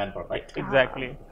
man perfect. Exactly.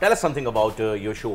tell us something about your show,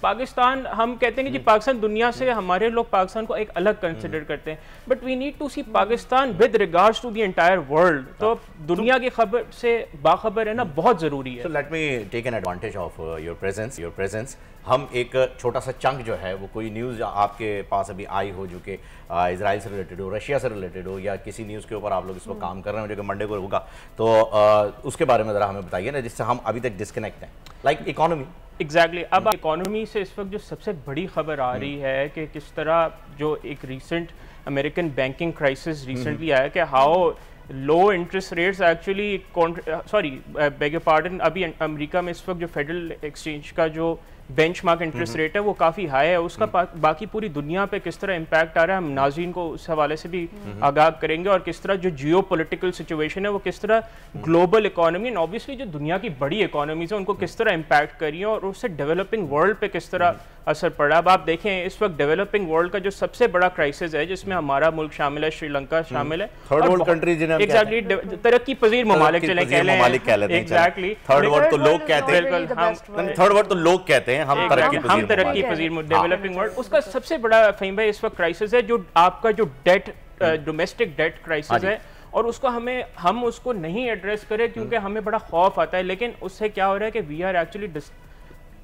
Pakistan ہم کہتے ہیں کہ جی پاکستان دنیا سے ہمارے لوگ پاکستان کو ایک الگ کنسیڈر کرتے ہیں, but we need to see Pakistan with regards to the entire world. تو دنیا کی خبر سے باخبر رہنا بہت ضروری ہے. So let me take an advantage of your presence. ہم ایک چھوٹا سا چنک جو ہے وہ کوئی نیوز آپ کے پاس ابھی آئی ہو جو کہ اسرائیل سے ریلیٹڈ ہو, رشیا سے ریلیٹڈ ہو, یا کسی نیوز کے اوپر آپ لوگ اس وقت کام کر رہے ہیں جو کہ منڈے کو ہوگا, تو اس کے بارے میں ذرا ہمیں بتائیے نا, جس سے ہم ابھی تک ڈسکنیکٹ ہیں, لائک اکانومی. ایگزیکٹلی. اب اکانومی سے اس وقت جو سب سے بڑی خبر آ رہی ہے کہ کس طرح جو ایک recent American banking crisis recently آیا کہ how low interest rates actually beg your pardon, ابھی امریکہ میں اس وقت جو فیڈرل ایکسچینج کا جو بینچ مارک انٹرسٹ ریٹ ہے وہ کافی ہائی ہے, اس کا باقی پوری دنیا پہ کس طرح امپیکٹ آ رہا ہے ہم ناظرین کو اس حوالے سے بھی آگاہ کریں گے, اور کس طرح جو جیو پولیٹیکل سچویشن ہے وہ کس طرح گلوبل اکانومی اینڈ اوبیسلی جو دنیا کی بڑی اکانومیز ہیں ان کو کس طرح امپیکٹ کر رہی ہیں, اور اس سے ڈیولپنگ ورلڈ پہ کس طرح اثر پڑا. اب آپ دیکھیں اس وقت ڈیولپنگ ورلڈ کا جو سب سے بڑا کرائسس ہے جس میں ہمارا ملک شامل ہے, سری لنکا شامل ہے, تھرڈ ورلڈ کنٹریز جنہیں ایگزیکٹلی ترقی پذیر ممالک چلیں کہہ لیں, ایگزیکٹلی تھرڈ ورلڈ تو لوگ کہتے ہیں, تھرڈ ورلڈ تو لوگ کہتے ہیں, ہم ترقی پذیر ڈیولپنگ ورلڈ. اس کا سب سے بڑا فہیم بھائی اس وقت کرائسس ہے جو آپ کا جو ڈیٹ ڈومیسٹک ڈیٹ کرائسس ہے, اور اس کو ہم اس کو نہیں ایڈریس کریں کیونکہ ہمیں بڑا خوف آتا ہے, لیکن اس سے کیا ہو رہا ہے کہ we are actually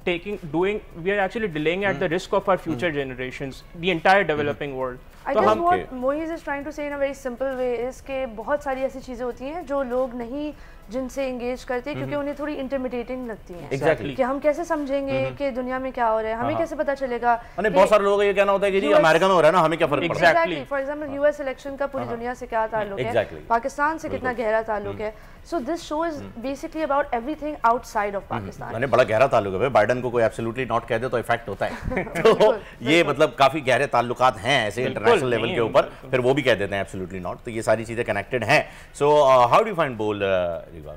delaying at the risk of our future generations, the entire developing world. I guess what Moiz is trying to say in a very simple way is کہ بہت ساری ایسی چیزیں ہوتی ہیں جو لوگ نہیں جن سے انگیج کرتے ہیں کیونکہ انہیں تھوڑی انٹرمیڈیٹنگ لگتی ہیں کہ ہم کیسے سمجھیں گے کہ دنیا میں کیا ہو رہا ہے, ہمیں کیسے پتا چلے گا. بہت سارے لوگ یہ کہنا ہوتا ہے کہ جی امریکہ میں ہو رہا ہے نا, ہمیں کیا فرق پڑتا ہے. Exactly. For example U S election کا پوری دنیا سے کیا تعلق ہے, پاکستان سے کتنا گہرا تعلق ہے. So this show is basically about everything outside of Pakistan. بڑا گہرا تعلق ہے, بائیڈن کو کوئی ایبسلیوٹلی ناٹ کہہ دے تو افیکٹ ہوتا ہے, تو یہ مطلب کافی گہرے تعلقات ہیں ایسے انٹرنیشنل لیول کے اوپر, پھر وہ بھی کہہ دیتے ہیں ایبسلیوٹلی ناٹ, تو یہ ساری چیزیں کنیکٹڈ ہیں. So how do you find بول,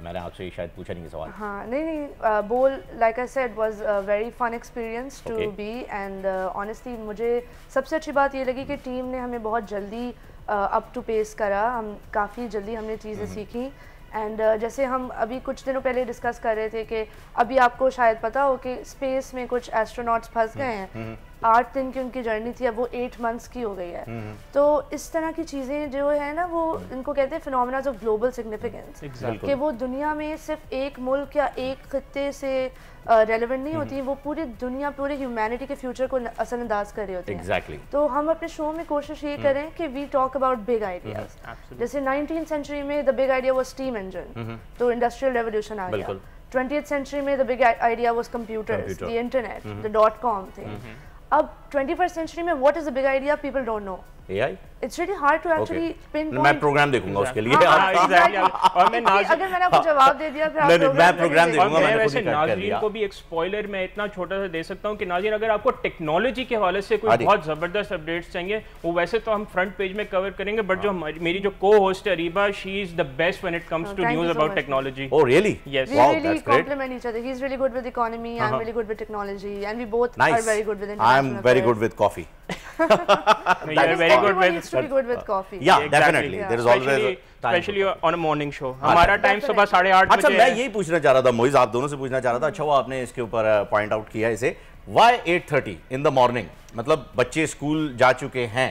میں نے آپ سے شاید پوچھا نہیں سوال. ہاں نہیں, بول like I said was very fun experience to be, and honestly مجھے سب سے اچھی بات یہ لگی کہ ٹیم نے ہمیں بہت جلدی اپ ٹو پیس کرا, ہم کافی جلدی ہم نے چیزیں سیکھیں. اینڈ جیسے ہم ابھی کچھ دنوں پہلے ڈسکس کر رہے تھے کہ ابھی آپ کو شاید پتا ہو کہ اسپیس میں کچھ ایسٹروناٹس پھنس گئے ہیں, 8 دن کی ان کی جرنی تھی, اب وہ 8 months کی ہو گئی ہے. تو اس طرح کی چیزیں جو ہے نا وہ ان کو کہتے ہیں فینومیناز آف گلوبل سگنیفیکینس, کہ وہ دنیا میں صرف ایک ملک یا ایک خطے سے ریلیونٹ نہیں ہوتی, وہ پوری دنیا پورے ہیومینٹی کے فیوچر کو اثر انداز کر رہے ہوتے ہیں. تو ہم اپنے شو میں کوشش یہ کریں کہ we talk about big ideas. جیسے 19th century میں the big idea was steam engine, تو انڈسٹریل ریولیوشن آ گیا. 20th century میں the big idea was computers, the internet, the .com تھے. اب 21st century میں what is the big idea people don't know. AI? It's really hard to actually pinpoint. میں programme دیکھوں گا اس کے لیے. اور میں اگر میں نے آپ کو جواب دے دیا پھر میں پروگرام دیکھوں گا. میں ویسے ناظرین کو بھی ایک اسپوائلر میں اتنا چھوٹا سا دے سکتا ہوں کہ ناظرین اگر آپ کو ٹیکنالوجی کے حوالے سے کوئی بہت زبردست اپڈیٹس چاہیے, وہ ویسے تو ہم فرنٹ پیج میں کور کریں گے, بٹ جو میری جو کو ہوسٹ ہے Areeba, she is the best when it comes to news about technology. Oh really? Yes. We really complement each other. He's really good with economy, I'm really good with technology, and we both are very good with international. I'm very good with coffee. You're very good with. Needs to be good with coffee. Yeah, definitely. There is always especially on a morning show. ہمارا time صبح 8:30 اچھا میں یہی پوچھنا چاہ رہا تھا, موئز آپ دونوں سے پوچھنا چاہ رہا تھا. اچھا وہ آپ نے اس کے اوپر پوائنٹ آؤٹ کیا اسے, why 8:30 in the morning, مطلب بچے اسکول جا چکے ہیں,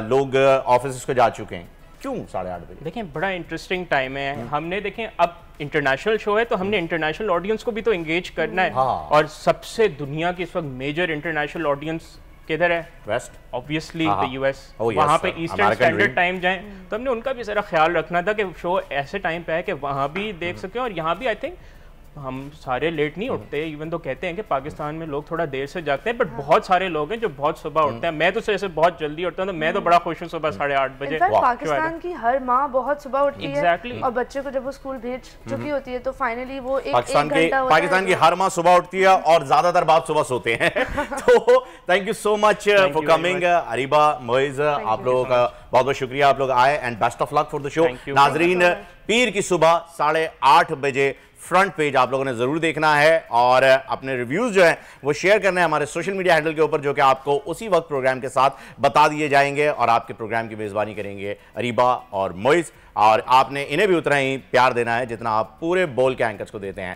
لوگ آفس کو جا چکے ہیں, کیوں 8:30 بجے؟ دیکھیں بڑا انٹرسٹنگ ٹائم ہے. ہم نے دیکھیں اب انٹرنیشنل شو ہے تو ہم نے انٹرنیشنل آڈینس کو بھی تو انگیج کرنا ہے, اور سب سے دنیا کی اس وقت میجر انٹرنیشنل آڈینس کدھر ہے؟ West, obviously the US. وہاں پہ ایسٹرن اسٹینڈرڈ ٹائم جائیں, تو ہم نے ان کا بھی ذرا خیال رکھنا تھا کہ شو ایسے ٹائم پہ ہے کہ وہاں بھی دیکھ سکیں, اور یہاں بھی آئی تھنک ہم سارے لیٹ نہیں اٹھتے, ایون تو کہتے ہیں کہ پاکستان میں لوگ تھوڑا دیر سے جاگتے ہیں, بٹ بہت سارے لوگ ہیں جو بہت صبح اٹھتے ہیں. میں تو ایسے بہت جلدی اٹھتا ہوں, تو میں تو بڑا خوش ہوں صبح 8:30 بجے. پاکستان کی ہر ماں بہت صبح اٹھتی ہے, اور بچے کو جب وہ اسکول بھیج چکی ہوتی ہے تو فائنلی وہ پاکستان کی ہر ماں صبح اٹھتی ہے, اور زیادہ تر باپ صبح سوتے ہیں. تو thank you so much for coming Areeba, Moiz, آپ لوگوں کا بہت بہت شکریہ, آپ لوگ آئے, and best of luck for the show. ناظرین پیر کی صبح 8:30 بجے فرنٹ پیج آپ لوگوں نے ضرور دیکھنا ہے, اور اپنے ریویوز جو ہیں وہ شیئر کرنے ہیں ہمارے سوشل میڈیا ہینڈل کے اوپر, جو کہ آپ کو اسی وقت پروگرام کے ساتھ بتا دیے جائیں گے, اور آپ کے پروگرام کی میزبانی کریں گے اریبا اور موئز, اور آپ نے انہیں بھی اتنا ہی پیار دینا ہے جتنا آپ پورے بول کے اینکرز کو دیتے ہیں.